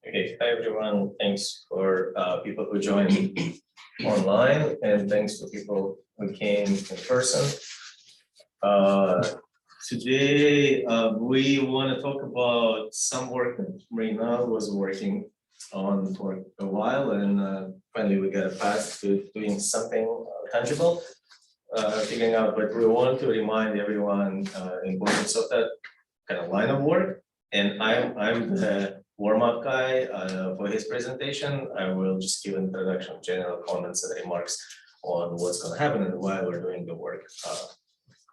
Okay, hi everyone. Thanks for people who joined online, and thanks for people who came in person. Today we want to talk about some work that Mrinal was working on for a while, and finally we got a path to doing something tangible, figuring out. But we want to remind everyone the importance of that kind of line of work. And I'm the warm-up guy for his presentation. I will just give an introduction, general comments and remarks on what's going to happen and why we're doing the work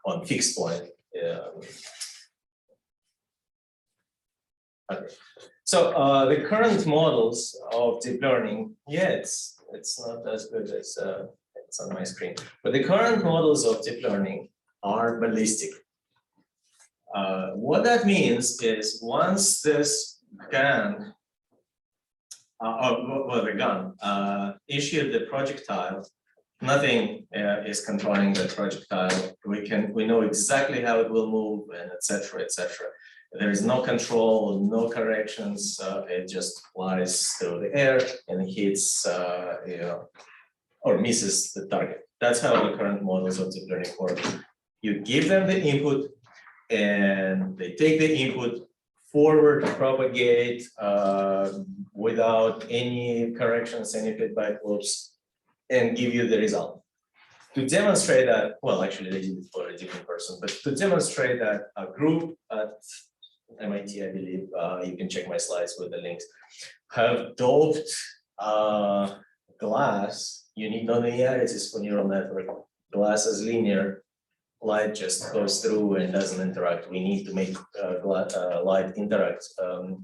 on fixed point. Okay. So the current models of deep learning, it's not as good as it's on my screen, but the current models of deep learning are ballistic. What that means is once this gun, the gun issued the projectile, nothing is controlling the projectile. We know exactly how it will move, and etc. etc. There is no control, no corrections. It just flies through the air and hits, or misses the target. That's how the current models of deep learning work. You give them the input, and they take the input, forward propagate without any corrections, any feedback loops, and give you the result. To demonstrate that, well, actually they did it for a different person, but to demonstrate that a group at MIT, I believe, you can check my slides with the links, have doped glass. You need nonlinearities for neural network. Glass is linear. Light just goes through and doesn't interact. We need to make light interact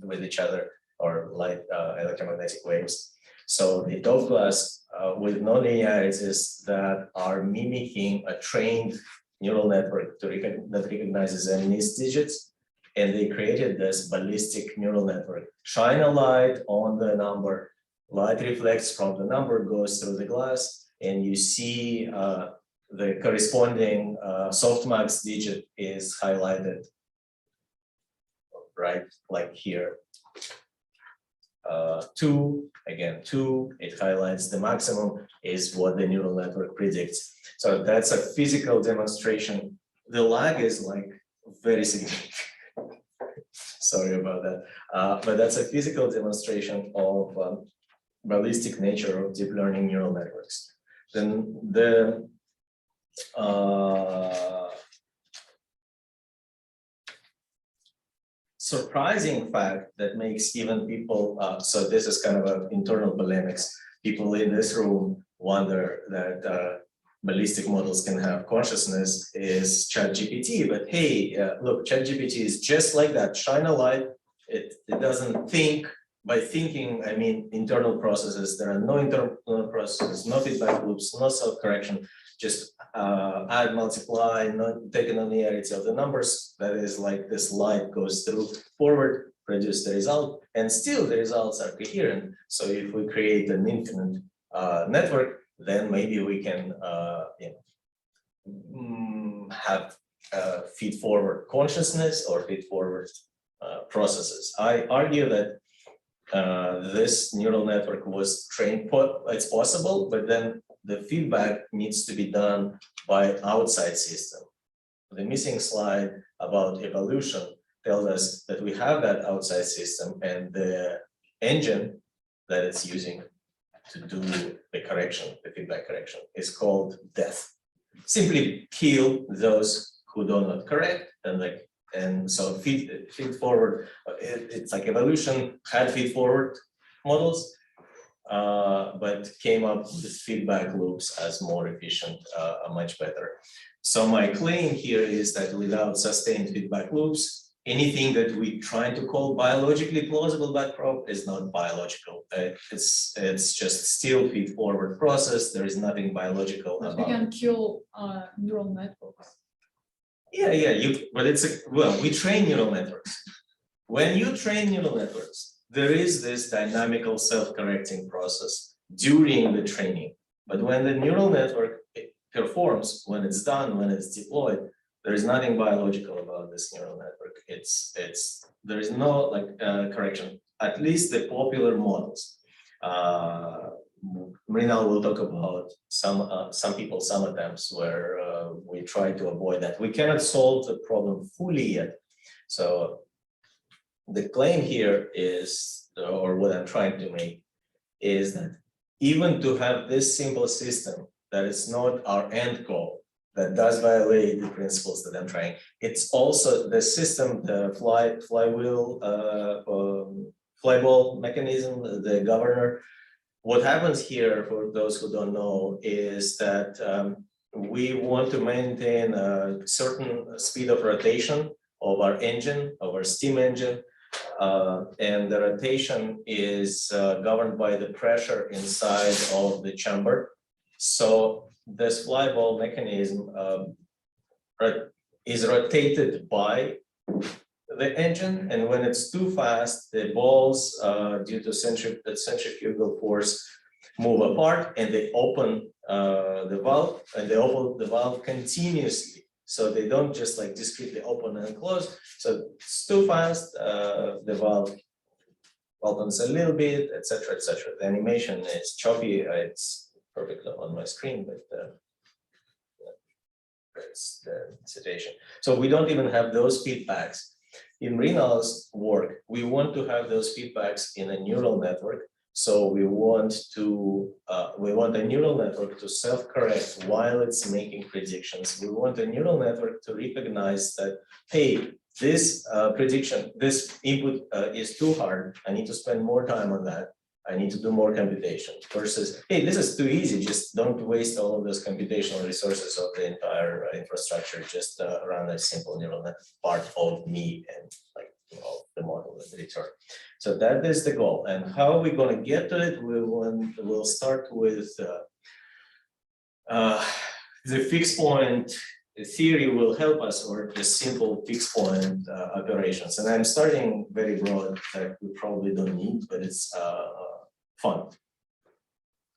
with each other, or light electromagnetic waves. So the doped glass with nonlinearities that are mimicking a trained neural network that recognizes and needs digits, and they created this ballistic neural network. Shine a light on the number, light reflects from the number, goes through the glass, and you see the corresponding softmax digit is highlighted, right, like here. 2, again, 2, it highlights the maximum is what the neural network predicts. So that's a physical demonstration. The lag is like very significant. Sorry about that. But that's a physical demonstration of ballistic nature of deep learning neural networks. Then the surprising fact that makes even people, so this is kind of an internal polemics, people in this room wonder that ballistic models can have consciousness is ChatGPT, but hey, look, ChatGPT is just like that. Shine a light, it doesn't think. By thinking, I mean internal processes. There are no internal processes, no feedback loops, no self-correction. Just add, multiply, take a nonlinearity of the numbers. That is like this light goes through, forward, produce the result, and still the results are coherent. So if we create an infinite network, then maybe we can have feed-forward consciousness or feed-forward processes. I argue that this neural network was trained, it's possible, but then the feedback needs to be done by outside system. The missing slide about evolution tells us that we have that outside system, and the engine that it's using to do the correction, the feedback correction, is called death. Simply kill those who do not correct, and so feed forward. It's like evolution had feed forward models, but came up with feedback loops as more efficient, much better. So my claim here is that without sustained feedback loops, anything that we try to call biologically plausible backprop is not biological. It's just still feed forward process. There is nothing biological about it. You can kill neural networks. Yeah, but well, we train neural networks. When you train neural networks, there is this dynamical self-correcting process during the training. But when the neural network performs, when it's done, when it's deployed, there is nothing biological about this neural network. It's there is no like correction, at least the popular models. Mrinal will talk about some people, some attempts where we try to avoid that. We cannot solve the problem fully yet. So the claim here is, or what I'm trying to make, is that even to have this simple system that is not our end goal, that does violate the principles that I'm trying, it's also the system, the flyball mechanism, the governor. What happens here, for those who don't know, is that we want to maintain a certain speed of rotation of our engine, of our steam engine, and the rotation is governed by the pressure inside of the chamber. So this flyball mechanism is rotated by the engine, and when it's too fast, the balls, due to centrifugal force, move apart, and they open the valve, and they open the valve continuously. So they don't just like discretely open and close. So it's too fast, the valve opens a little bit, etc., etc. The animation is choppy. It's perfectly on my screen, but that's the situation. So we don't even have those feedbacks. In Mrinal's work, we want to have those feedbacks in a neural network. So we want a neural network to self-correct while it's making predictions. We want a neural network to recognize that, hey, this prediction, this input is too hard. I need to spend more time on that. I need to do more computation, versus, hey, this is too easy. Just don't waste all of those computational resources of the entire infrastructure. Just run a simple neural net part of me and like the model and the return. So that is the goal. And how are we going to get to it? We'll start with the fixed point theory will help us, or the simple fixed point operations. And I'm starting very broad that we probably don't need, but it's fun.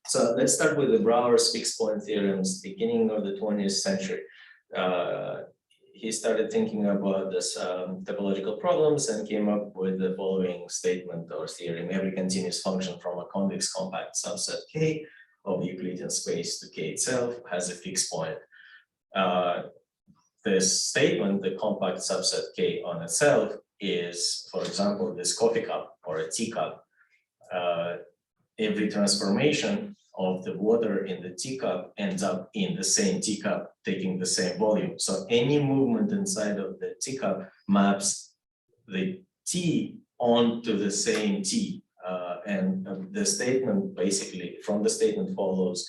So let's start with the Brouwer's fixed point theorems, beginning of the 20th century. He started thinking about this topological problems and came up with the following statement or theorem: every continuous function from a convex compact subset K of the Euclidean space to K itself has a fixed point. This statement, the compact subset K on itself, is, for example, this coffee cup or a teacup. Every transformation of the water in the teacup ends up in the same teacup, taking the same volume. So any movement inside of the teacup maps the T onto the same T. And the statement, basically, from the statement follows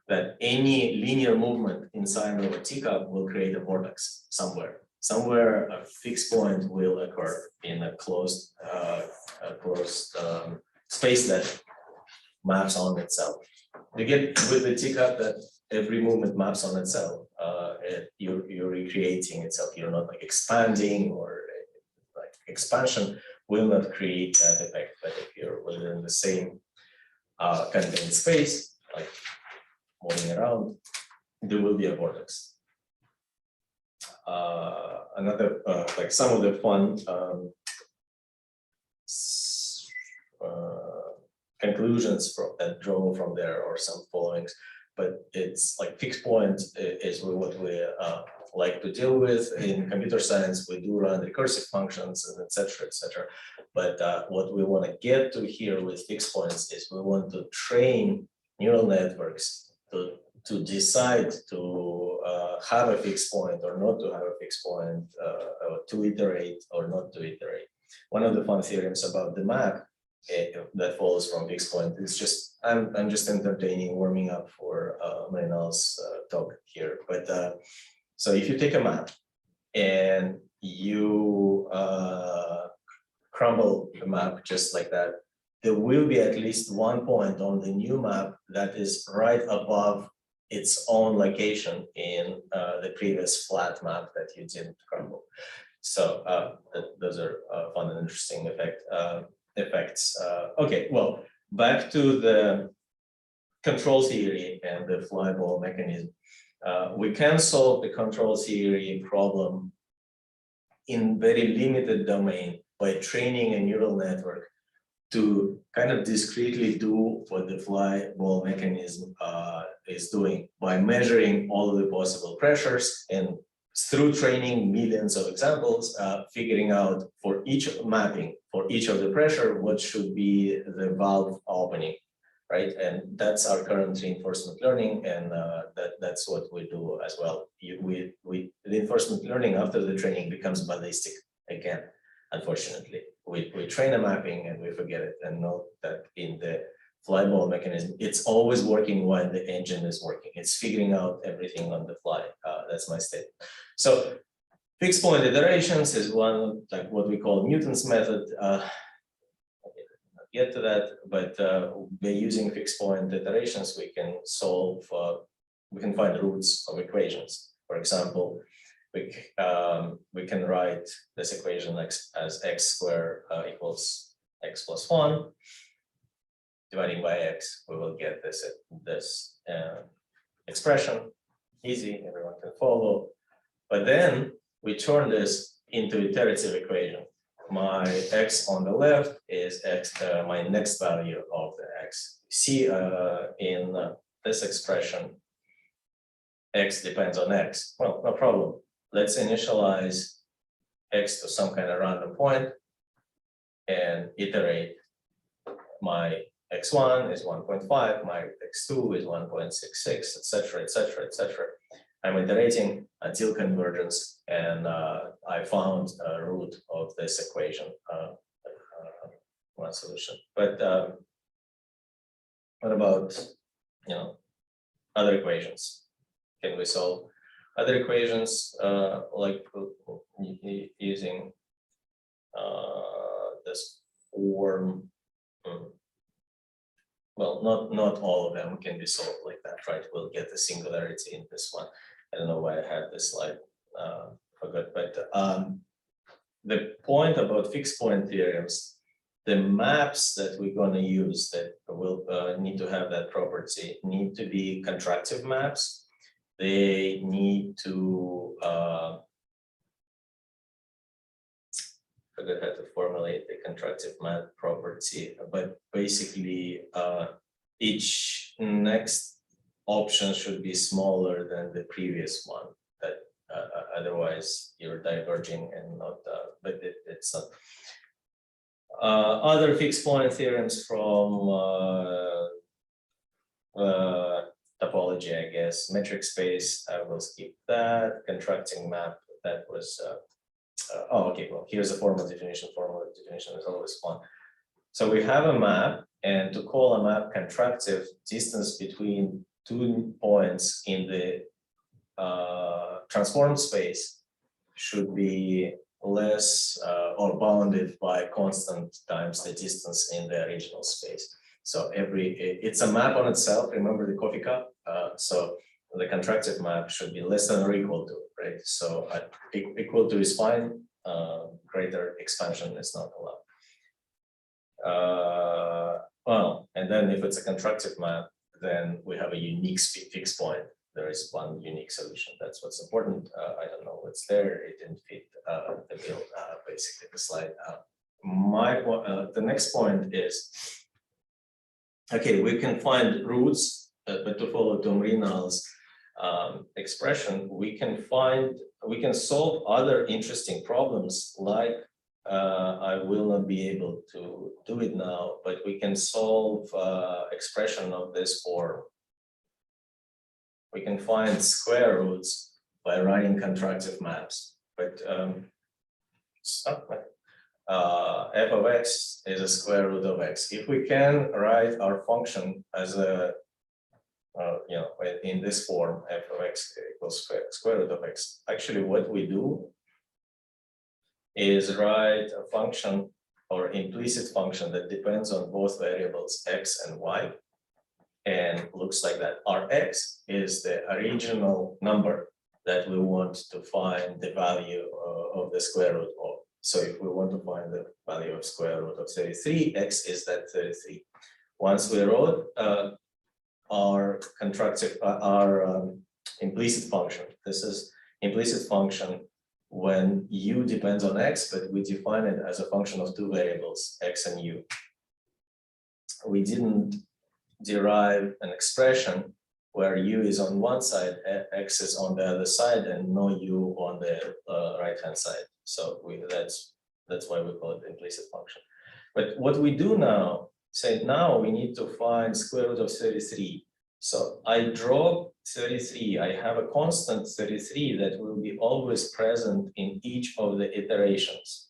that any linear movement inside of a teacup will create a vortex somewhere. Somewhere a fixed point will occur in a closed space that maps on itself. You get with the teacup that every movement maps on itself. You're recreating itself. You're not like expanding, or like expansion will not create that effect. But if you're within the same contained space, like moving around, there will be a vortex. Another, like some of the fun conclusions that draw from there, or some followings, but it's like fixed point is what we like to deal with in computer science. We do run recursive functions and etc., etc. But what we want to get to here with fixed points is we want to train neural networks to decide to have a fixed point or not to have a fixed point, or to iterate or not to iterate. One of the fun theorems about the map that follows from fixed point is just, I'm just entertaining, warming up for Mrinal's talk here. But so if you take a map and you crumble the map just like that, there will be at least one point on the new map that is right above its own location in the previous flat map that you didn't crumble. So those are fun and interesting effects. Okay, well, back to the control theory and the flyball mechanism. We can solve the control theory problem in very limited domain by training a neural network to kind of discretely do what the fly ball mechanism is doing by measuring all of the possible pressures, and through training millions of examples, figuring out for each mapping, for each of the pressure, what should be the valve opening, right? And that's our current reinforcement learning, and that's what we do as well. Reinforcement learning after the training becomes ballistic again, unfortunately. We train a mapping and we forget it, and note that in the flyball mechanism, it's always working while the engine is working. It's figuring out everything on the fly. That's my statement. So fixed point iterations is one, like what we call Newton's method. I'll get to that, but by using fixed point iterations, we can solve, we can find roots of equations. For example, we can write this equation as x squared equals x plus 1. Dividing by x, we will get this expression. Easy, everyone can follow. But then we turn this into iterative equation. My x on the left is x, my next value of the x. See in this expression, x depends on x. Well, no problem. Let's initialize x to some kind of random point and iterate. My x1 is 1.5, my x2 is 1.66, etc., etc., etc. I'm iterating until convergence, and I found a root of this equation, one solution. But what about, other equations? Can we solve other equations like using this form? Well, not all of them can be solved like that, right? We'll get the singularity in this one. I don't know why I had this slide, forgot, but the point about fixed point theorems, the maps that we're going to use that will need to have that property need to be contractive maps. They need to I forgot how to formulate the contractive map property, but basically each next option should be smaller than the previous one. That otherwise you're diverging and not. But it's not. Other fixed point theorems from topology, I guess. Metric space, I will skip that. Contracting map, that was. Oh, okay, well, here's a formal definition. Formal definition is always fun. So we have a map, and to call a map contractive, distance between 2 points in the transformed space should be less or bounded by constant times the distance in the original space. So it's a map on itself. Remember the coffee cup? So the contractive map should be less than or equal to, right? So equal to is fine, greater expansion is not allowed. Well, and then if it's a contractive map, then we have a unique fixed point. There is one unique solution. That's what's important. I don't know what's there. It didn't fit the bill, basically the slide. The next point is, okay, we can find roots, but to follow to Mrinal's expression, we can solve other interesting problems, like I will not be able to do it now, but we can solve expression of this form. We can find square roots by writing contractive maps, but f of x is a square root of x. If we can write our function as a in this form, f of x equals square root of x. Actually, what we do is write a function or implicit function that depends on both variables x and y, and looks like that. Our x is the original number that we want to find the value of the square root of. So if we want to find the value of square root of 33, x is that 33. Once we wrote our contractive, our implicit function. This is implicit function when u depends on x, but we define it as a function of two variables, x and u. We didn't derive an expression where u is on one side, x is on the other side, and no u on the right-hand side. So that's why we call it implicit function. But what we do now, say now we need to find square root of 33. So I draw 33, I have a constant 33 that will be always present in each of the iterations.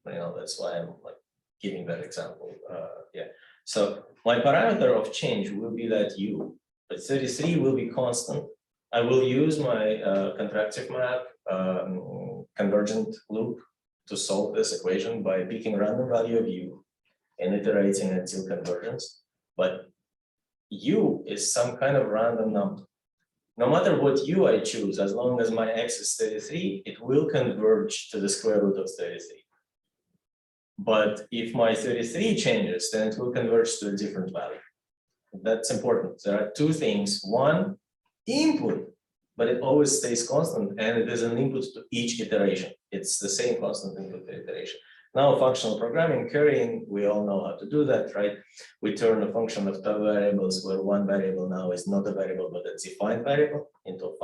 You know, that's why I'm like giving that example. Yeah. So my parameter of change will be that u, but 33 will be constant. I will use my contractive map convergent loop to solve this equation by picking random value of u and iterating until convergence. But u is some kind of random number. No matter what u I choose, as long as my x is 33, it will converge to the square root of 33. But if my 33 changes, then it will converge to a different value. That's important. There are two things. One, input, but it always stays constant, and it is an input to each iteration. It's the same constant input to iteration. Now, functional programming, currying, we all know how to do that, right? We turn a function of two variables where one variable now is not a variable, but a defined variable into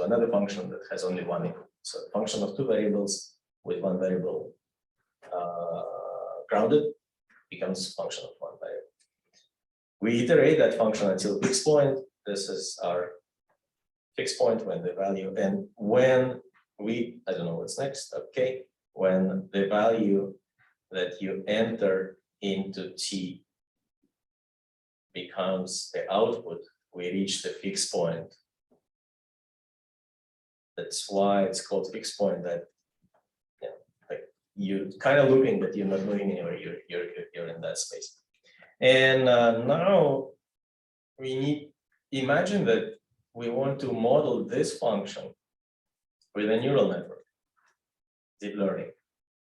another function that has only one input. So a function of two variables with one variable grounded becomes a function of one variable. We iterate that function until fixed point. This is our fixed point when the value, and when we, I don't know what's next, okay, when the value that you enter into T becomes the output, we reach the fixed point. That's why it's called fixed point, that like you're kind of looping, but you're not moving anywhere, you're in that space. And now we need, imagine that we want to model this function with a neural network, deep learning.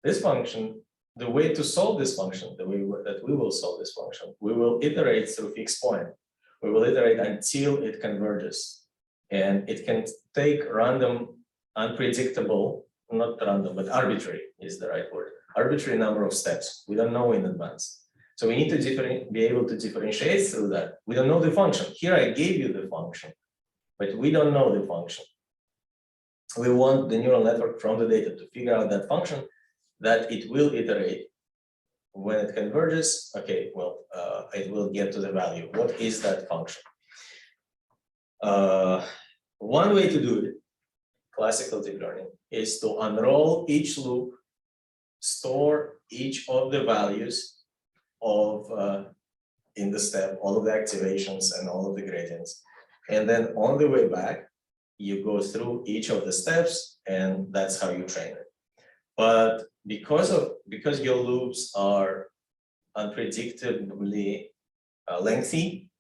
This function, the way to solve this function, the way that we will solve this function, we will iterate through fixed point. We will iterate until it converges. And it can take random, unpredictable, not random, but arbitrary is the right word, arbitrary number of steps. We don't know in advance. So we need to be able to differentiate through that. We don't know the function. Here I gave you the function, but we don't know the function. We want the neural network from the data to figure out that function that it will iterate. When it converges, okay, well, it will get to the value. What is that function? One way to do it, classical deep learning, is to unroll each loop, store each of the values of in the step, all of the activations and all of the gradients. And then on the way back, you go through each of the steps, and that's how you train it. But because your loops are unpredictably lengthy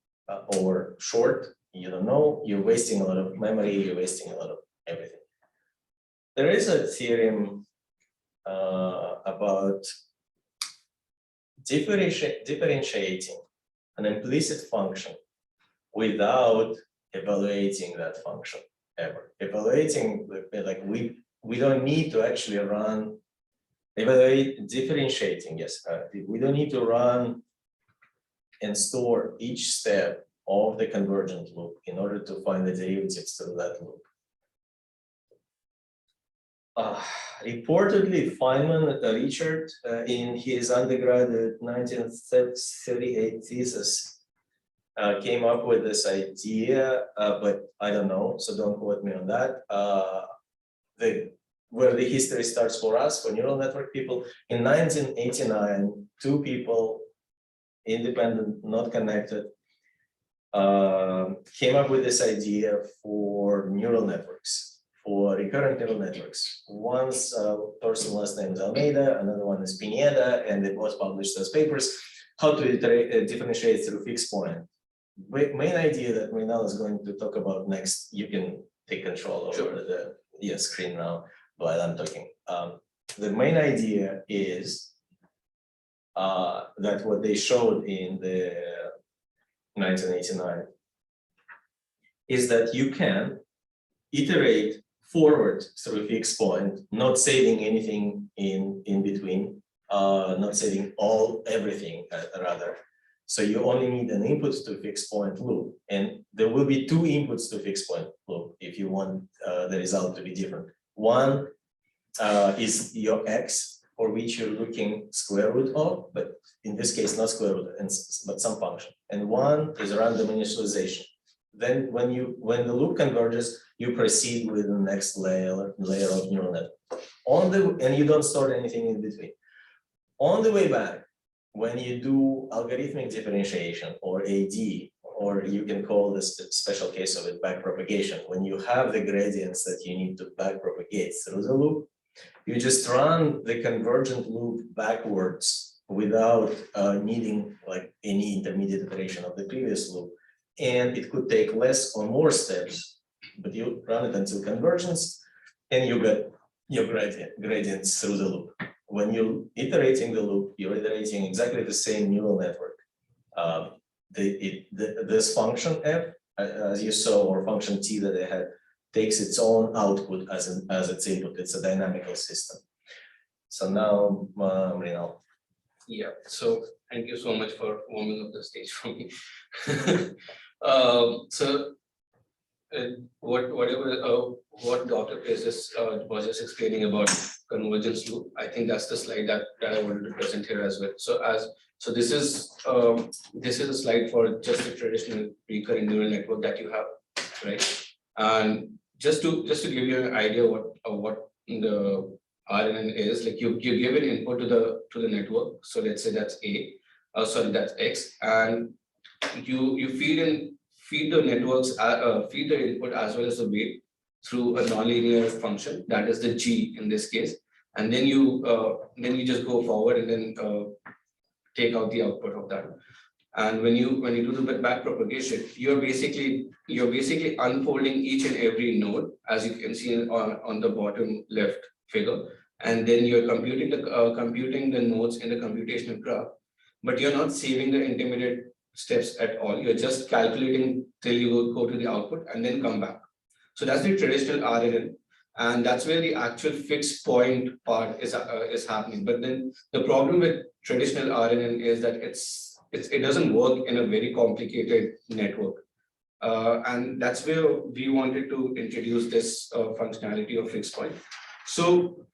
or short, you don't know, you're wasting a lot of memory, you're wasting a lot of everything. There is a theorem about differentiating an implicit function without evaluating that function ever. Evaluating, like we don't need to actually run, differentiating, yes, we don't need to run and store each step of the convergent loop in order to find the derivatives to that loop. Reportedly, Feynman, Richard, in his undergraduate 1938 thesis, came up with this idea, but I don't know, so don't quote me on that. Where the history starts for us, for neural network people, in 1989, two people, independent, not connected, came up with this idea for neural networks, for recurrent neural networks. One's person last name is Almeida, another one is Pineda, and they both published those papers, how to differentiate through fixed point. Main idea that Mrinal is going to talk about next, you can take control over the screen now while I'm talking. The main idea is that what they showed in the 1989 is that you can iterate forward through a fixed point, not saving anything in between, not saving everything rather. So you only need an input to fixed point loop, and there will be two inputs to fixed point loop if you want the result to be different. One is your x, for which you're looking square root of, but in this case not square root, but some function. And one is random initialization. Then when the loop converges, you proceed with the next layer of neural network. And you don't store anything in between. On the way back, when you do algorithmic differentiation or AD, or you can call this the special case of it backpropagation, when you have the gradients that you need to backpropagate through the loop, you just run the convergent loop backwards without needing like any intermediate iteration of the previous loop. And it could take less or more steps, but you run it until convergence and you get your gradients through the loop. When you're iterating the loop, you're iterating exactly the same neural network. This function f, as you saw, or function t that I had, takes its own output as its input. It's a dynamical system. So now, Mrinal. Yeah, so thank you so much for warming up the stage for me. What Dr. Pace was just explaining about convergence loop, I think that's the slide that I wanted to present here as well. So this is a slide for just a traditional recurrent neural network that you have, right? And just to give you an idea what the RNN is, like you give an input to the network. So let's say that's that's X, and you feed the networks feed the input as well as the weight through a nonlinear function, that is the G in this case, and then you just go forward and then take out the output of that. And when you do the backpropagation, you're basically unfolding each and every node, as you can see on the bottom left figure, and then you're computing the nodes in the computational graph, but you're not saving the intermediate steps at all. You're just calculating till you go to the output and then come back. So that's the traditional RNN, and that's where the actual fixed point part is happening. But then the problem with traditional RNN is that it doesn't work in a very complicated network, and that's where we wanted to introduce this functionality of fixed point. So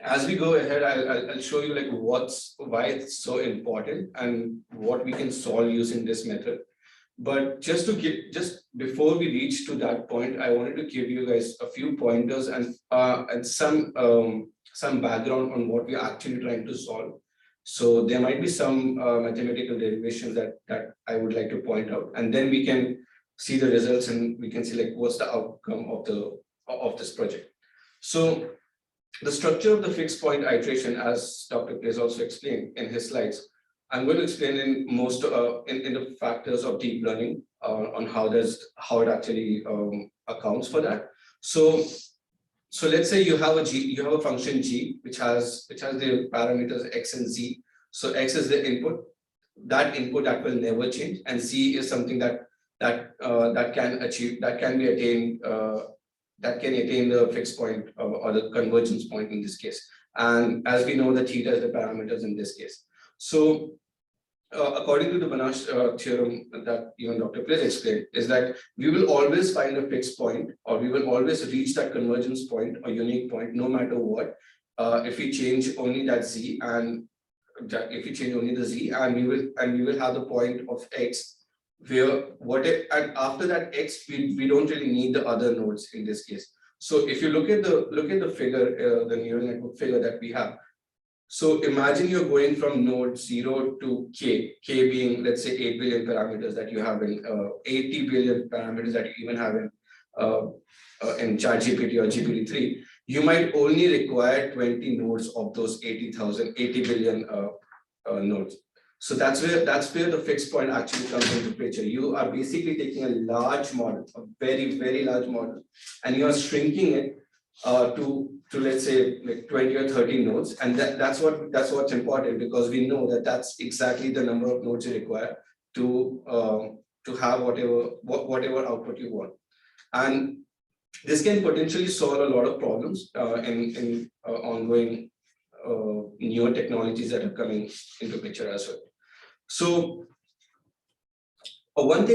as we go ahead, I'll show you like why it's so important and what we can solve using this method. But just before we reach to that point, I wanted to give you guys a few pointers and some background on what we're actually trying to solve. So there might be some mathematical derivations that I would like to point out, and then we can see the results and we can see like what's the outcome of this project. So the structure of the fixed point iteration, as Dr. Place also explained in his slides, I'm going to explain in most in the factors of deep learning on how it actually accounts for that. So let's say you have a function g which has the parameters x and z. So x is the input that will never change, and z is something that can attain the fixed point or the convergence point in this case. And as we know, the theta is the parameters in this case. So according to the Banach theorem that even Dr. Place explained, is that we will always find a fixed point, or we will always reach that convergence point or unique point no matter what, if we change only that z, and if we change only the z, and we will have the point of x where and after that x we don't really need the other nodes in this case. So if you look at the figure, the neural network figure that we have. So imagine you're going from node 0 to k being, let's say, 8 billion parameters that you have in 80 billion parameters that you even have in ChatGPT or GPT-3. You might only require 20 nodes of those 80 billion nodes. So that's where the fixed point actually comes into picture. You are basically taking a large model, a very, very large model, and you are shrinking it to let's say like 20 or 30 nodes, and that's what's important, because we know that that's exactly the number of nodes you require to have whatever output you want. And this can potentially solve a lot of problems in ongoing newer technologies that are coming into picture as well. So I'll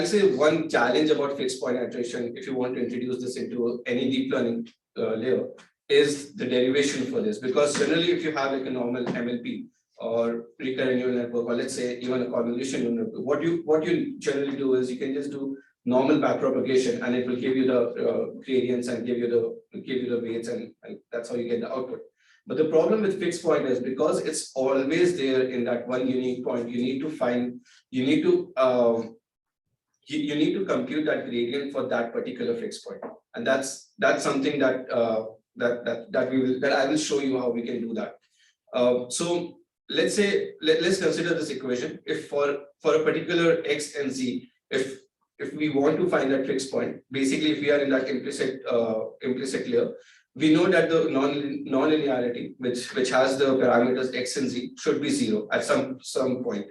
say one challenge about fixed point iteration, if you want to introduce this into any deep learning layer, is the derivation for this. Because generally, if you have like a normal MLP or recurrent neural network, or let's say even a convolution neural network, what you generally do is you can just do normal backpropagation, and it will give you the gradients and give you the weights, and that's how you get the output. But the problem with fixed point is because it's always there in that one unique point, you need to compute that gradient for that particular fixed point, and that's something that I will show you how we can do that. So let's consider this equation. If for a particular x and z, if we want to find that fixed point, basically if we are in that implicit layer, we know that the non-linearity, which has the parameters x and z, should be 0 at some point.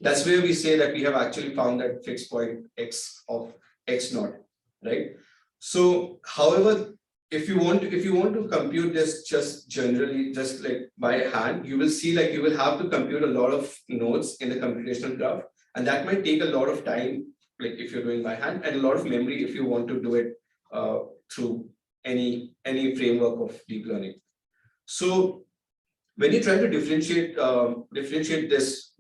That's where we say that we have actually found that fixed point x of x naught, right? So, however, if you want to compute this just generally, just like by hand, you will see like you will have to compute a lot of nodes in the computational graph, and that might take a lot of time, like if you're doing by hand, and a lot of memory if you want to do it through any framework of deep learning. So when you try to differentiate this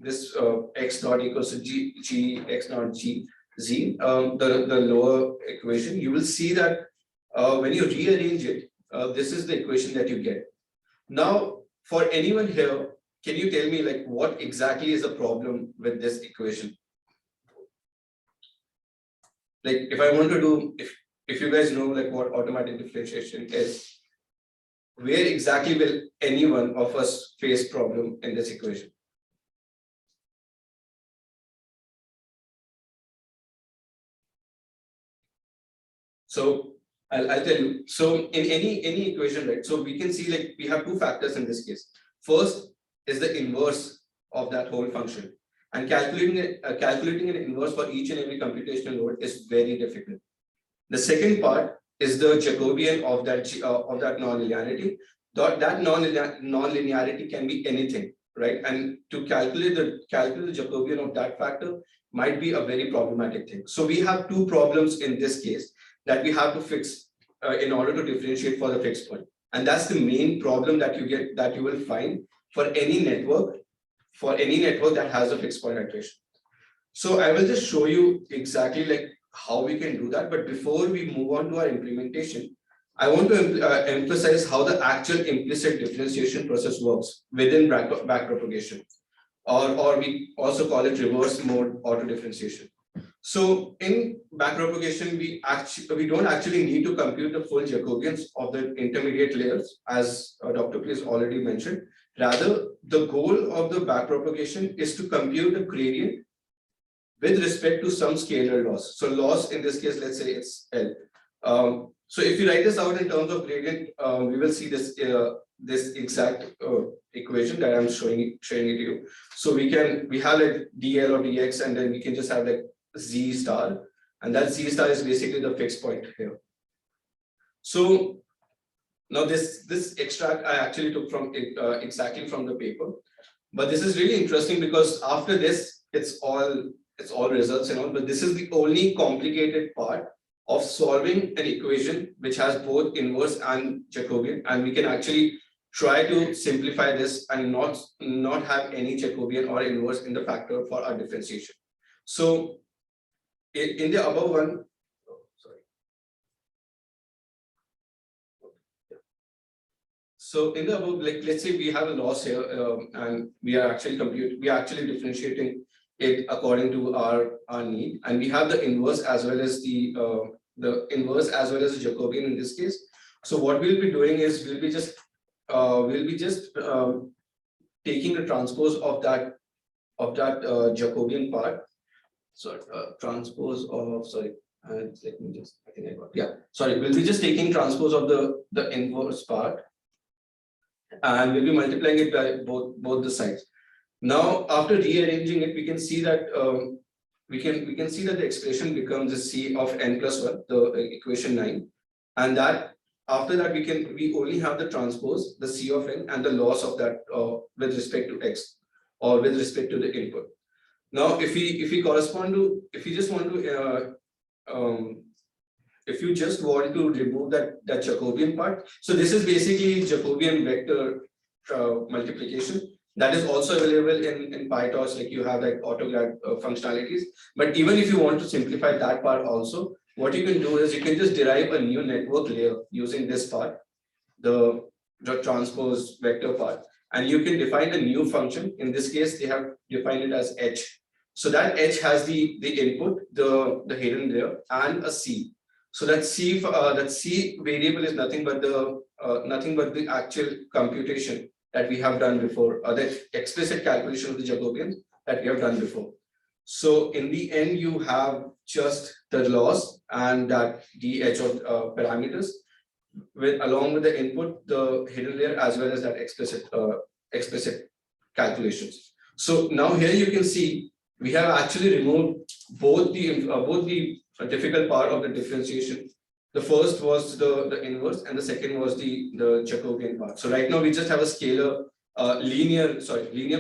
x naught equals to g x naught g z, the lower equation, you will see that when you rearrange it, this is the equation that you get. Now, for anyone here, can you tell me like what exactly is the problem with this equation? Like if I want to do, if you guys know like what automatic differentiation is, where exactly will any one of us face problem in this equation? So I'll tell you. So in any equation, right? So we can see like we have two factors in this case. First is the inverse of that whole function, and calculating an inverse for each and every computational load is very difficult. The second part is the Jacobian of that nonlinearity. That nonlinearity can be anything, right? And to calculate the Jacobian of that factor might be a very problematic thing. So we have two problems in this case that we have to fix in order to differentiate for the fixed point. And that's the main problem that you will find for any network that has a fixed point iteration. So I will just show you exactly like how we can do that. But before we move on to our implementation, I want to emphasize how the actual implicit differentiation process works within backpropagation, or we also call it reverse mode auto differentiation. So in backpropagation, we don't actually need to compute the full Jacobians of the intermediate layers, as Dr. P has already mentioned. Rather, the goal of the backpropagation is to compute the gradient with respect to some scalar loss. So loss in this case, let's say it's L. So if you write this out in terms of gradient, we will see this exact equation that I'm showing it to you. So we have like dl or dx, and then we can just have like z star, and that z star is basically the fixed point here. So now this extract I actually took from exactly from the paper, but this is really interesting because after this it's all results and all, but this is the only complicated part of solving an equation which has both inverse and Jacobian, and we can actually try to simplify this and not have any Jacobian or inverse in the factor for our differentiation. So in the above one, so in the above, like let's say we have a loss here, and we are actually differentiating it according to our need, and we have the inverse as well as the inverse as well as the Jacobian in this case. So what we'll be doing is we'll be just taking the transpose of that Jacobian part. So transpose of let me just, I think I got, yeah, sorry, we'll be just taking transpose of the inverse part, and we'll be multiplying it by both the sides. Now, after rearranging it, we can see that we can see that the expression becomes a C of n plus 1, the equation 9, and that after that we only have the transpose, the C of n, and the loss of that with respect to x or with respect to the input. Now, if we correspond to, if you just want to remove that Jacobian part, so this is basically Jacobian vector multiplication that is also available in PyTorch, like you have like AutoGrad functionalities. But even if you want to simplify that part also, what you can do is you can just derive a new network layer using this part, the transpose vector part, and you can define a new function. In this case, they have defined it as h. So that h has the input, the hidden layer, and a c. So that c variable is nothing but the actual computation that we have done before, or the explicit calculation of the Jacobian that we have done before. So in the end, you have just the loss and that dh of parameters, along with the input, the hidden layer, as well as that explicit calculations. So now here you can see we have actually removed both the difficult part of the differentiation. The first was the inverse, and the second was the Jacobian part. So right now we just have a scalar linear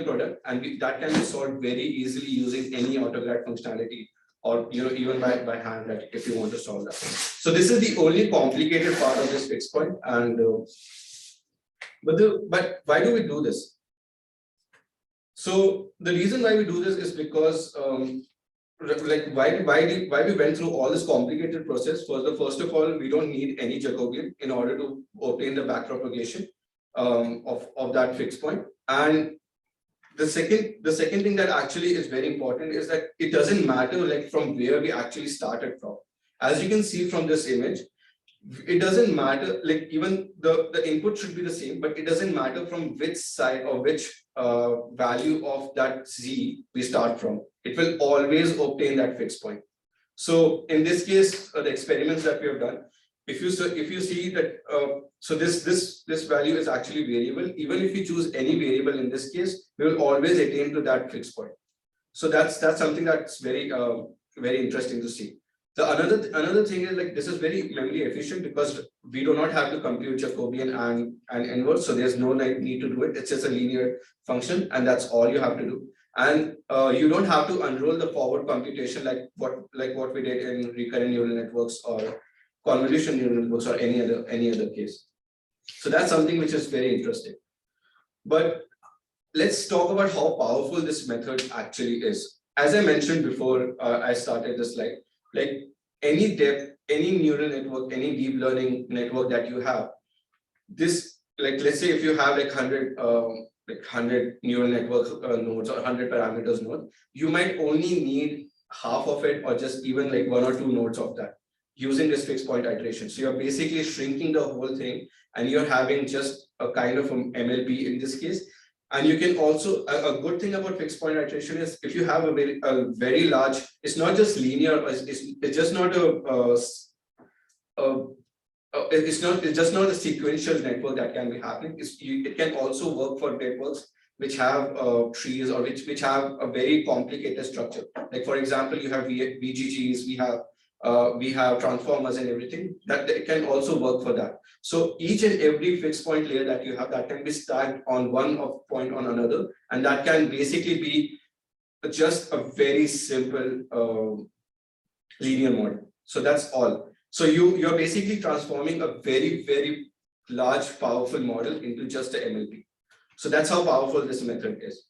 product, and that can be solved very easily using any AutoGrad functionality, or even by hand, like if you want to solve that. So this is the only complicated part of this fixed point. And but why do we do this? So the reason why we do this is because like why we went through all this complicated process. First of all, we don't need any Jacobian in order to obtain the backpropagation of that fixed point. And the second thing that actually is very important is that it doesn't matter like from where we actually started from. As you can see from this image, it doesn't matter, like even the input should be the same, but it doesn't matter from which side or which value of that z we start from. It will always obtain that fixed point. So in this case, the experiments that we have done, if you see that, so this value is actually variable. Even if you choose any variable in this case, we will always attain to that fixed point. So that's something that's very very interesting to see. The another thing is like this is very memory efficient because we do not have to compute Jacobian and inverse, so there's no need to do it. It's just a linear function, and that's all you have to do. And you don't have to unroll the forward computation like what we did in recurrent neural networks or convolution neural networks or any other case. So that's something which is very interesting. But let's talk about how powerful this method actually is. As I mentioned before, I started this slide. Like any neural network, any deep learning network that you have, this, like let's say if you have like 100 neural network nodes or 100 parameters node, you might only need half of it or just even like 1 or 2 nodes of that using this fixed point iteration. So you're basically shrinking the whole thing, and you're having just a kind of an MLB in this case. And you can also, a good thing about fixed point iteration is if you have a very large, it's not just linear, it's just not it's just not a sequential network that can be happening. It can also work for networks which have trees or which have a very complicated structure. Like for example, you have VGGs, we have transformers and everything that it can also work for that. So each and every fixed point layer that you have, that can be stacked on one point on another, and that can basically be just a very simple linear model. So that's all. So you're basically transforming a very, very large, powerful model into just a MLP. So that's how powerful this method is.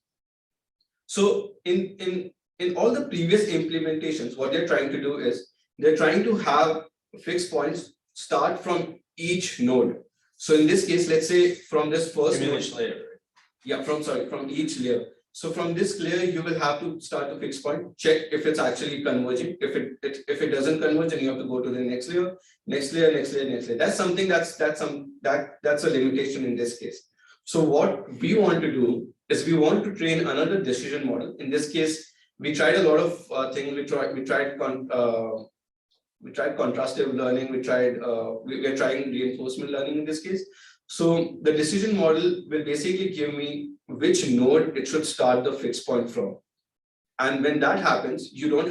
So in all the previous implementations, what they're trying to do is they're trying to have fixed points start from each node. So in this case, let's say from this first node, layer. Yeah, from each layer. So from this layer, you will have to start a fixed point, check if it's actually converging. If it doesn't converge, then you have to go to the next layer, next layer, next layer, next layer. That's something that's a limitation in this case. So what we want to do is we want to train another decision model. In this case, we tried a lot of things. We tried contrastive learning. We're trying reinforcement learning in this case. So the decision model will basically give me which node it should start the fixed point from. And when that happens, you don't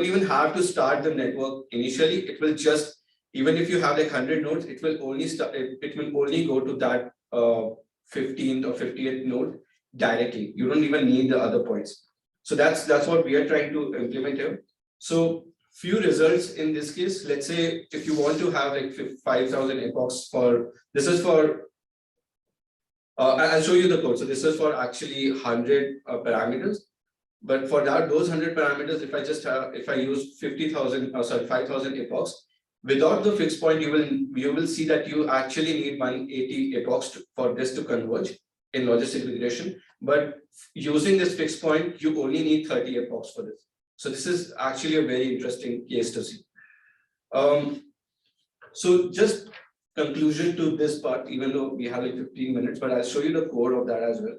even have to start the network initially. It will just, even if you have like 100 nodes, it will only go to that 15th or 50th node directly. You don't even need the other points. So that's what we are trying to implement here. So few results in this case. Let's say if you want to have like 5,000 epochs for, this is for, I'll show you the code. So this is for actually 100 parameters. But for that, those 100 parameters, if I use 5,000 epochs, without the fixed point, you will see that you actually need 180 epochs for this to converge in logistic regression. But using this fixed point, you only need 30 epochs for this. So this is actually a very interesting case to see. So just conclusion to this part, even though we have like 15 minutes, but I'll show you the code of that as well.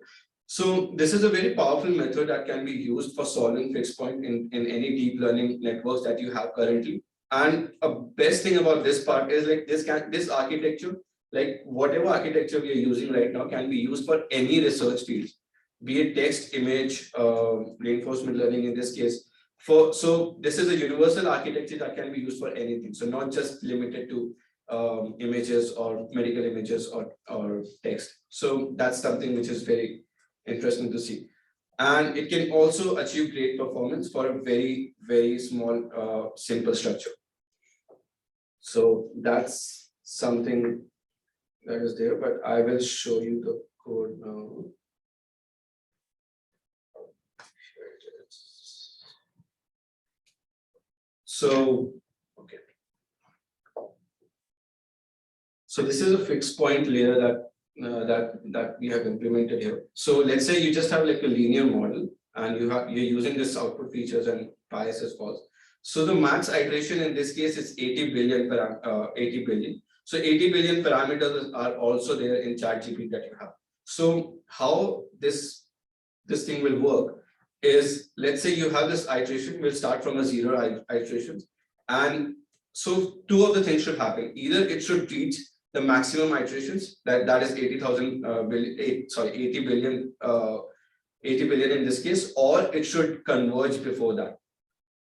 So this is a very powerful method that can be used for solving fixed point in any deep learning networks that you have currently. And a best thing about this part is like this architecture, like whatever architecture we are using right now can be used for any research fields, be it text, image, reinforcement learning in this case. So this is a universal architecture that can be used for anything. So not just limited to images or medical images or text. So that's something which is very interesting to see. And it can also achieve great performance for a very, very small, simple structure. So that's something that is there, but I will show you the code now. Here it is. So, okay. So this is a fixed point layer that we have implemented here. So let's say you just have like a linear model and you're using this output features and bias is false. So the max iteration in this case is 80 billion. So 80 billion parameters are also there in ChatGPT that you have. So how this thing will work is, let's say you have this iteration, will start from a 0 iterations. And so two of the things should happen. Either it should reach the maximum iterations, that is 80,000 80 billion, 80 billion in this case, or it should converge before that.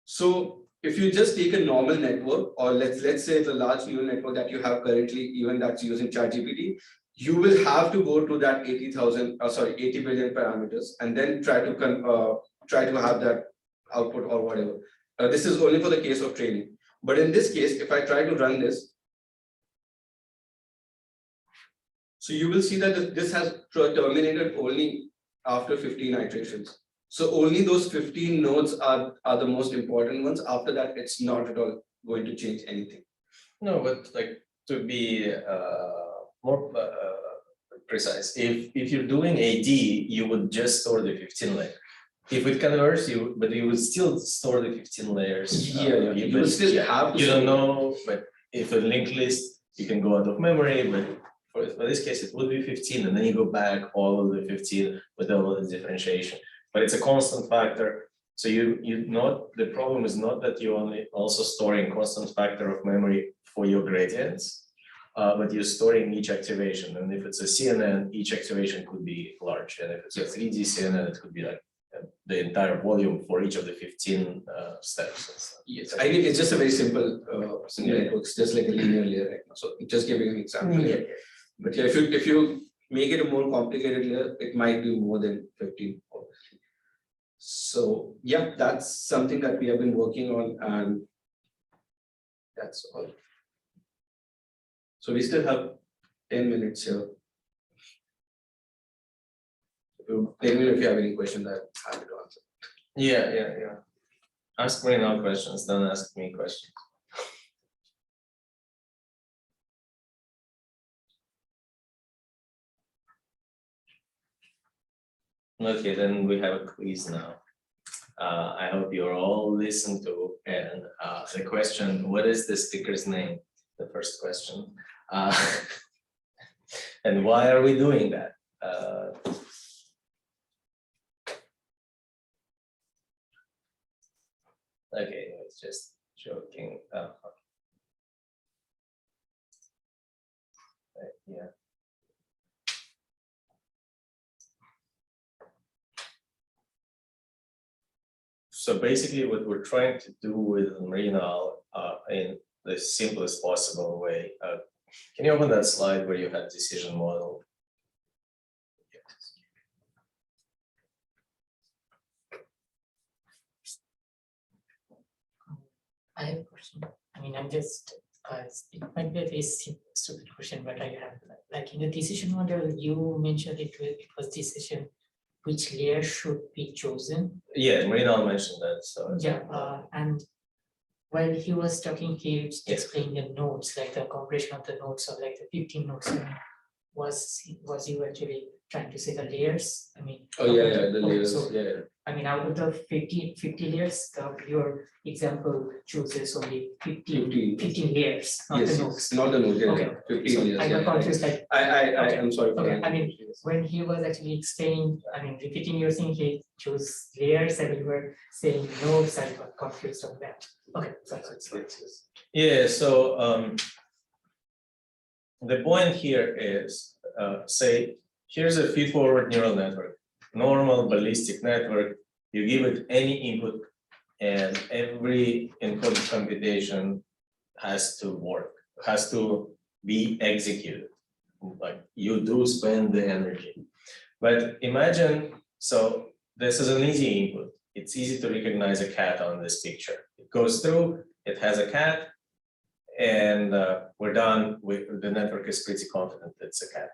So if you just take a normal network, or let's say the large neural network that you have currently, even that's using ChatGPT, you will have to go to that 80 billion parameters and then try to have that output or whatever. This is only for the case of training. But in this case, if I try to run this, so you will see that this has terminated only after 15 iterations. So only those 15 nodes are the most important ones. After that, it's not at all going to change anything. No, but like to be more precise, if you're doing AD, you would just store the 15 layer. If it converts, you would still store the 15 layers. You will still have to. You don't know, but if a linked list, you can go out of memory, but for this case, it would be 15, and then you go back all of the 15 with all of the differentiation. But it's a constant factor. So the problem is not that you're only also storing constant factor of memory for your gradients, but you're storing each activation. And if it's a CNN, each activation could be large. And if it's a 3D CNN, it could be like the entire volume for each of the 15 steps. Yes, I mean, it's just a very simple network. It's just like a linear layer right now. So just giving an example here. But yeah, if you make it a more complicated layer, it might be more than 15, obviously. So yeah, that's something that we have been working on, and that's all. So we still have 10 minutes here. Let me know if you have any questions. I'm happy to answer. Yeah. Ask Mrinal questions, don't ask me questions. Okay, then we have a quiz now. I hope you're all listened to, and the question, what is the speaker's name? The first question. And why are we doing that? Okay, it's just joking. Yeah. So basically what we're trying to do with Mrinal in the simplest possible way. Can you open that slide where you had decision model? I have a question. I mean, I'm just, it might be a very stupid question, but I have, like in the decision model, you mentioned it was decision which layer should be chosen. Yeah, Mrinal mentioned that, so. Yeah, and while he was talking, he explained the nodes, like the compression of the nodes of like the 15 nodes. Was you actually trying to say the layers? I mean. Oh, yeah, the okay, layers, so, yeah. I mean, out of the 50 layers, your example chooses only 15 layers, not the Yes, nodes. not the node, yeah, Okay. 15 So years. I got confused, like, I'm sorry for okay, that. I mean, when he was actually explaining, I mean, repeating your thing, he chose layers and you were saying nodes, I got confused on that. Okay, so it's Yeah, so the point here is, say, here's a feed-forward neural network, normal ballistic network. You give it any input, and every input computation has to work, has to be executed. Like you do spend the energy. But imagine, so this is an easy input. It's easy to recognize a cat on this picture. It goes through, it has a cat, and we're done. The network is pretty confident it's a cat.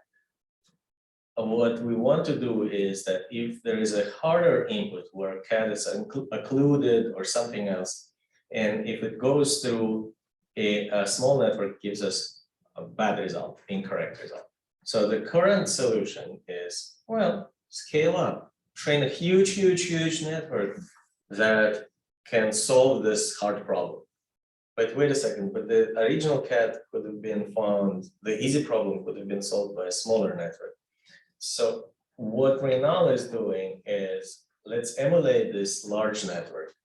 What we want to do is that if there is a harder input where a cat is occluded or something else, and if it goes through a small network, gives us a bad result, incorrect result. So the current solution is, well, scale up, train a huge network that can solve this hard problem. But wait a second, but the original cat could have been found, the easy problem could have been solved by a smaller network. So what Mrinal is doing is, let's emulate this large network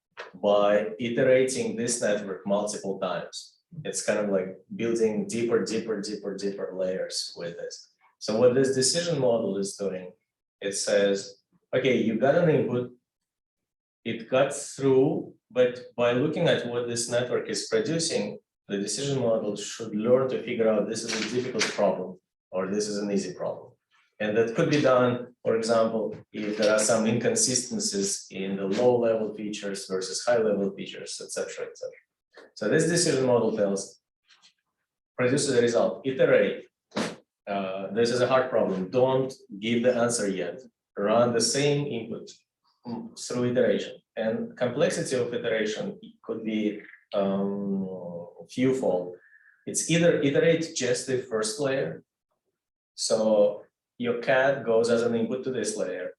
by iterating this network multiple times. It's kind of like building deeper layers with this. So what this decision model is doing, it says, okay, you got an input, it got through, but by looking at what this network is producing, the decision model should learn to figure out this is a difficult problem or this is an easy problem. And that could be done, for example, if there are some inconsistencies in the low-level features versus high-level features, etc., etc. So this decision model produces a result, iterate. This is a hard problem. Don't give the answer yet. Run the same input through iteration. And complexity of iteration could be fewfold. It's either iterate just the first layer. So your cat goes as an input to this layer,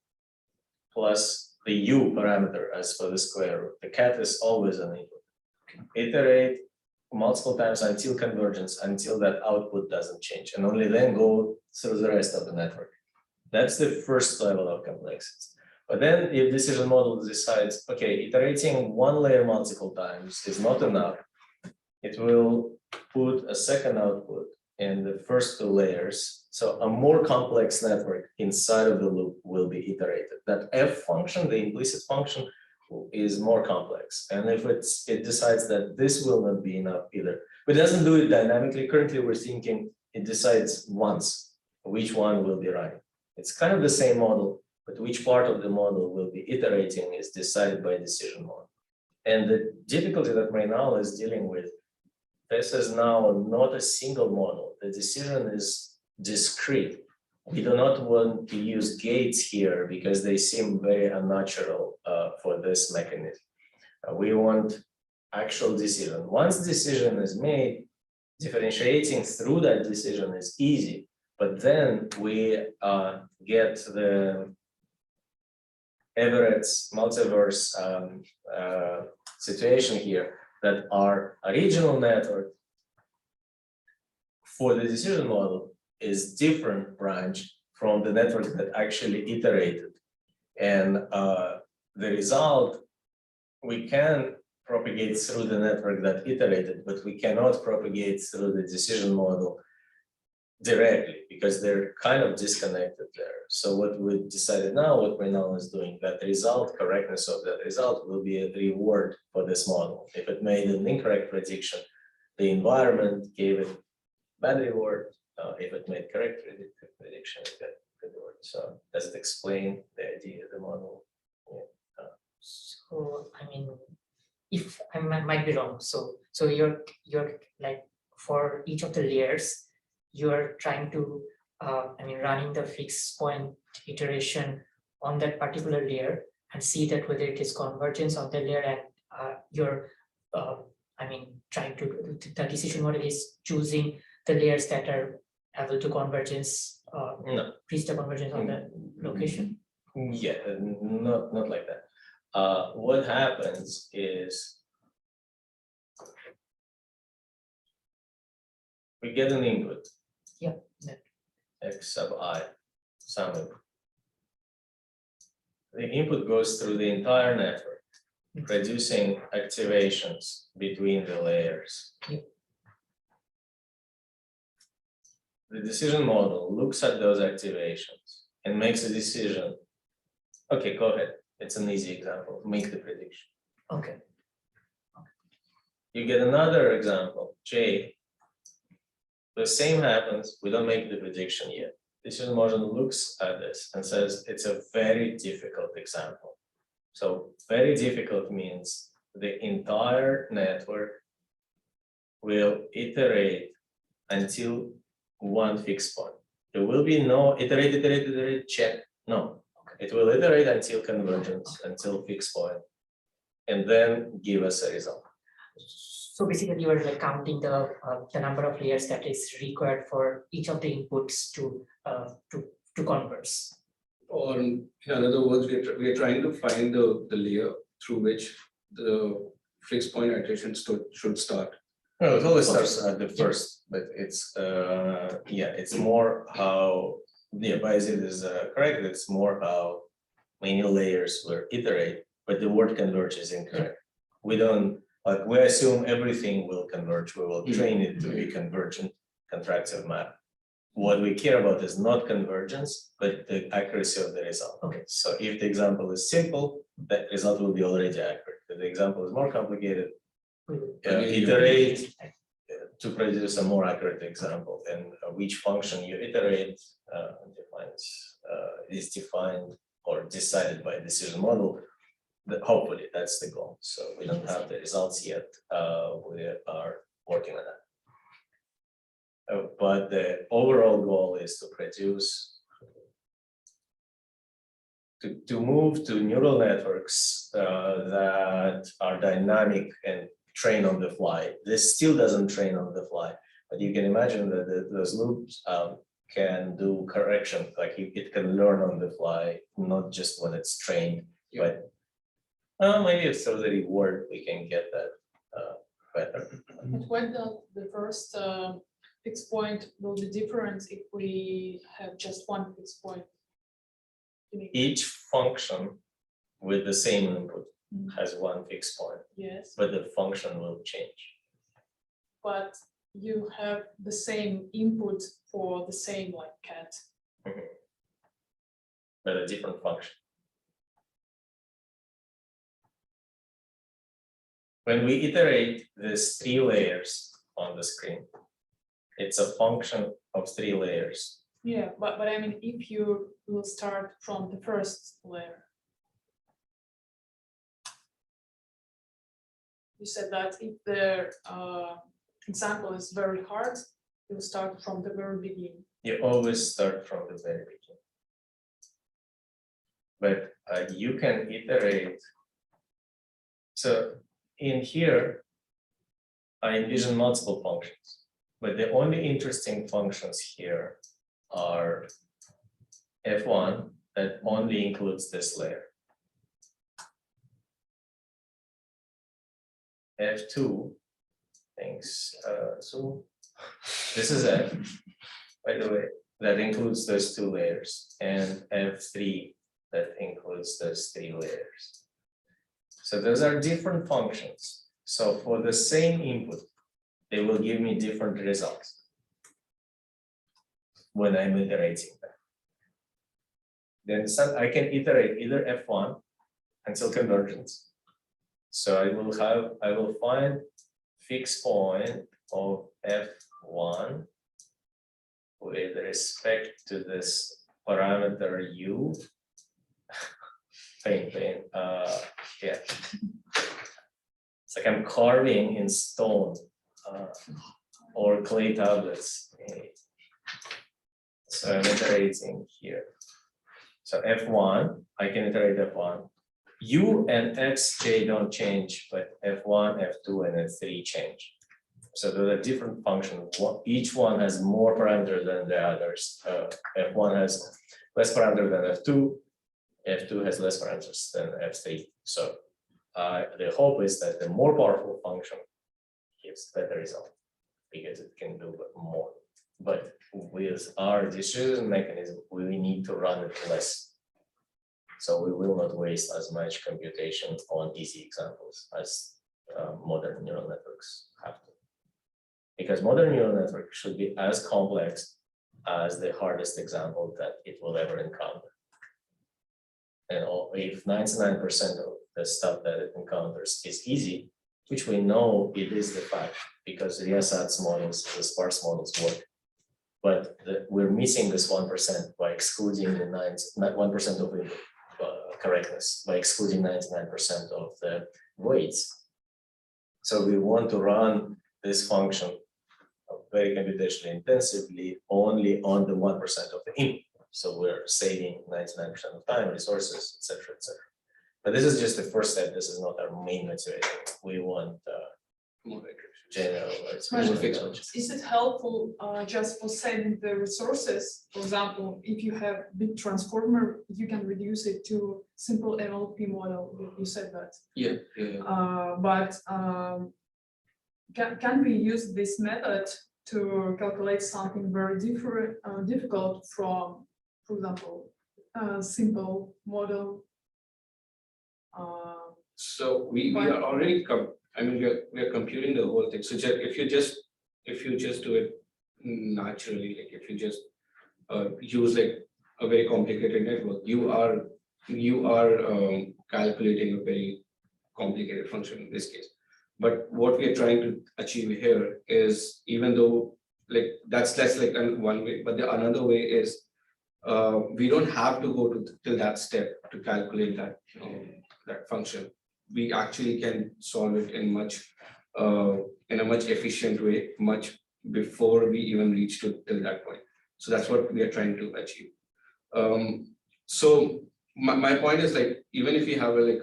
plus the U parameter as for the square root. The cat is always an input. Iterate multiple times until convergence, until that output doesn't change, and only then go through the rest of the network. That's the first level of complexity. But then if decision model decides, okay, iterating one layer multiple times is not enough, it will put a second output in the first two layers. So a more complex network inside of the loop will be iterated. That F function, the implicit function, is more complex. And if it decides that this will not be enough either, but it doesn't do it dynamically. Currently, we're thinking it decides once which one will be running. It's kind of the same model, but which part of the model will be iterating is decided by decision model. And the difficulty that Mrinal is dealing with, this is now not a single model. The decision is discrete. We do not want to use gates here because they seem very unnatural for this mechanism. We want actual decision. Once decision is made, differentiating through that decision is easy, but then we get the Everett's multiverse situation here, that our original network for the decision model is different branch from the network that actually iterated. And the result, we can propagate through the network that iterated, but we cannot propagate through the decision model directly because they're kind of disconnected there. So what we decided now, what Mrinal is doing, that result, correctness of that result will be a reward for this model. If it made an incorrect prediction, the environment gave it bad reward. If it made correct prediction, it got good reward. So does it explain the idea of the model? So, I mean, if I might be wrong, so you're like for each of the layers, you're trying to, I mean, running the fixed point iteration on that particular layer and see that whether it is convergence on the layer, and you're, I mean, trying to, the decision model is choosing the layers that are able to convergence, No. reach the convergence on that location. Yeah, not like that. What happens is we get an input. Yeah. X sub I, some input. The input goes through the entire network, producing activations between the layers. Yeah. The decision model looks at those activations and makes a decision. Okay, go ahead. It's an easy example. Make the prediction. Okay. You get another example, J. The same happens, we don't make the prediction yet. Decision model looks at this and says it's a very difficult example. So very difficult means the entire network will iterate until one fixed point. There will be no iterate, check. No, it will iterate until convergence, until fixed point, and then give us a result. So basically, you are like counting the number of layers that is required for each of the inputs to converse. Or in other words, we are trying to find the layer through which the fixed point iteration should start. No, it always starts at the first, but it's it's more how Bayezid is correct. It's more how many layers will iterate, but the word converge is incorrect. We don't. Like we assume everything will converge, we will train it to be convergent contractive map. What we care about is not convergence, but the accuracy of the result. Okay. So if the example is simple, that result will be already accurate. If the example is more complicated, iterate to produce a more accurate example, and which function you iterate is defined or decided by decision model. Hopefully that's the goal. So we don't have the results yet. We are working on that. But the overall goal is to produce, to move to neural networks that are dynamic and train on the fly. This still doesn't train on the fly, but you can imagine that those loops can do correction, like it can learn on the fly, not just when it's trained, but maybe if there's a reward, we can get that better. But when the first fixed point will be different if we have just one fixed point? Each function with the same input has one fixed point, Yes, but the function will change. but you have the same input for the same like cat. But a different function. When we iterate these 3 layers on the screen, it's a function of 3 layers. Yeah, but I mean, if you will start from the first layer. You said that if the example is very hard, you start from the very beginning. You always start from the very beginning. But you can iterate. So in here, I envision multiple functions, but the only interesting functions here are F1 that only includes this layer. F2, thanks, so this is F, by the way, that includes those 2 layers, and F3 that includes those 3 layers. So those are different functions. So for the same input, they will give me different results. when I'm iterating them. Then I can iterate either F1 until convergence. So I will find fixed point of F1 with respect to this parameter U. Pain. Yeah. It's like I'm carving in stone or clay tablets. So I'm iterating here. So F1, I can iterate F1. U and Xj don't change, but F1, F2, and F3 change. So they're a different function. Each one has more parameters than the others. F1 has less parameters than F2. F2 has less parameters than F3. So the hope is that the more powerful function gives better result because it can do more. But with our decision mechanism, we need to run it less. So we will not waste as much computation on easy examples as modern neural networks have to. Because modern neural network should be as complex as the hardest example that it will ever encounter. And if 99% of the stuff that it encounters is easy, which we know it is the fact, because the Riyasat's models, the sparse models work. But we're missing this 1% by excluding the 1% of correctness, by excluding 99% of the weights. So we want to run this function very computationally intensively only on the 1% of the input. So we're saving 99% of time, resources, etc., etc. But this is just the first step. This is not our main motivation. We want more general. Is it helpful just for saving the resources? For example, if you have big transformer, you can reduce it to simple MLP model. You said that. Yeah. But can we use this method to calculate something very difficult from, for example, simple model? So we are already we are computing the whole thing. So if you just do it naturally, like if you just use like a very complicated network, you are calculating a very complicated function in this case. But what we are trying to achieve here is, even though like that's like one way, but the another way is we don't have to go till that step to calculate that that function. We actually can solve it in a much efficient way, much before we even reach till that point. So that's what we are trying to achieve. So my point is, like, even if you have a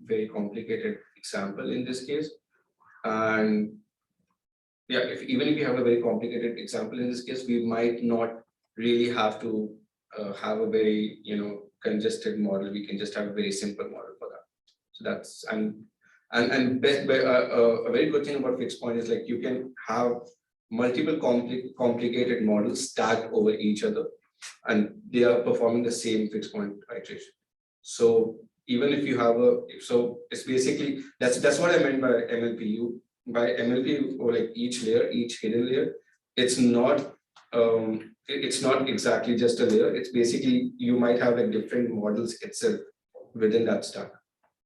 very complicated example in this case, and yeah, even if you have a very complicated example in this case, we might not really have to have a very congested model. We can just have a very simple model for that. So that's a very good thing about fixed point is, like, you can have multiple complicated models stacked over each other, and they are performing the same fixed point iteration. So even if you have so it's basically that's what I meant by MLPU. By MLP, or like each layer, each hidden layer, it's not exactly just a layer. It's basically, you might have like different models itself within that stack.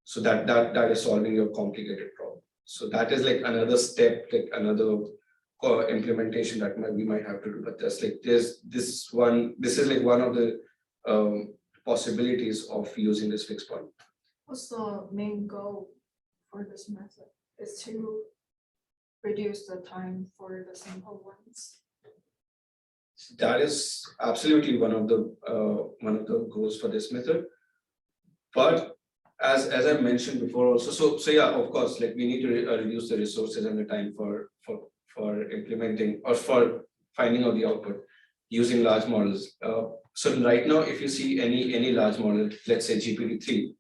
So that is solving your complicated problem. So that is like another step, like another implementation that we might have to do. But this is like one of the possibilities of using this fixed point. What's the main goal for this method? Is to reduce the time for the simple ones. That is absolutely one of the goals for this method. But as I mentioned before also, so yeah, of course, like we need to reduce the resources and the time for implementing or for finding out the output using large models. So right now, if you see any large model, let's say GPT-3,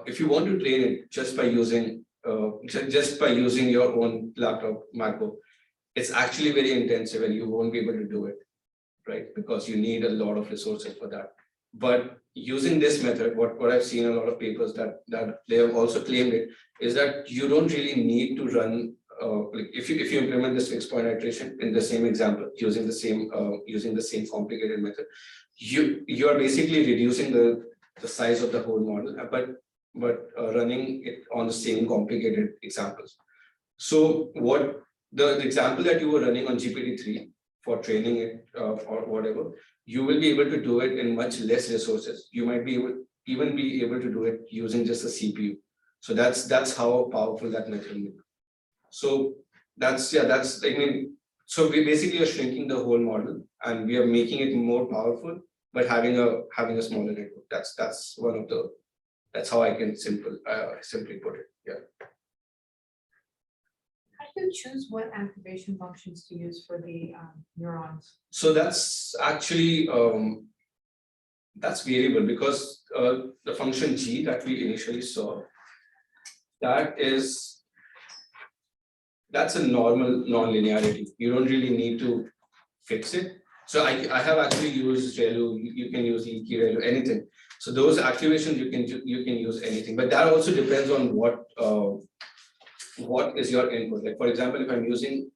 if you want to train it just by using your own laptop MacBook, it's actually very intensive and you won't be able to do it, right? Because you need a lot of resources for that. But using this method, what I've seen a lot of papers that they have also claimed it, is that you don't really need to run like if you implement this fixed point iteration in the same example using the same complicated method, you are basically reducing the size of the whole model, but running it on the same complicated examples. So what the example that you were running on GPT-3 for training it or whatever, you will be able to do it in much less resources. You might be even be able to do it using just a CPU. So that's how powerful that method is. So that's I mean, so we basically are shrinking the whole model and we are making it more powerful, but having a smaller network. That's one of the, that's how I can simply put it. Yeah. How do you choose what activation functions to use for the neurons? So that's actually that's variable because the function G that we initially saw, that's a normal non-linearity. You don't really need to fix it. So I have actually used ReLU. You can use EK, ReLU, anything. So those activations you can use anything, but that also depends on what is your input. Like for example, if I'm using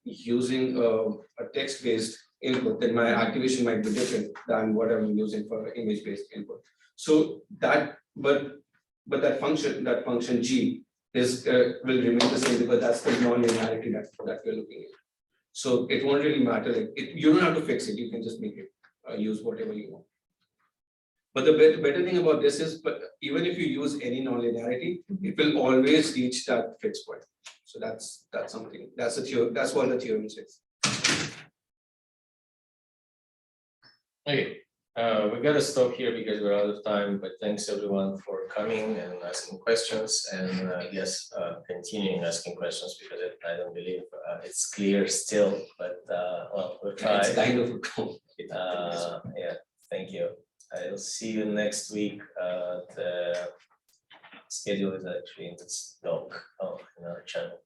a text-based input, then my activation might be different than what I'm using for image-based input. So that, but that function G is will remain the same because that's the non-linearity that we're looking at. So it won't really matter. Like you don't have to fix it. You can just make it use whatever you want. But the better thing about this is, but even if you use any non-linearity, it will always reach that fixed point. So that's something. That's a theorem. That's what the theorem says. Okay, we gotta stop here because we're out of time, but thanks everyone for coming and asking questions, and yes, continuing asking questions because I don't believe it's clear still, but well, we'll try. It's kind of Yeah, thank you. I'll see you next week. The schedule is actually in this doc in our channel.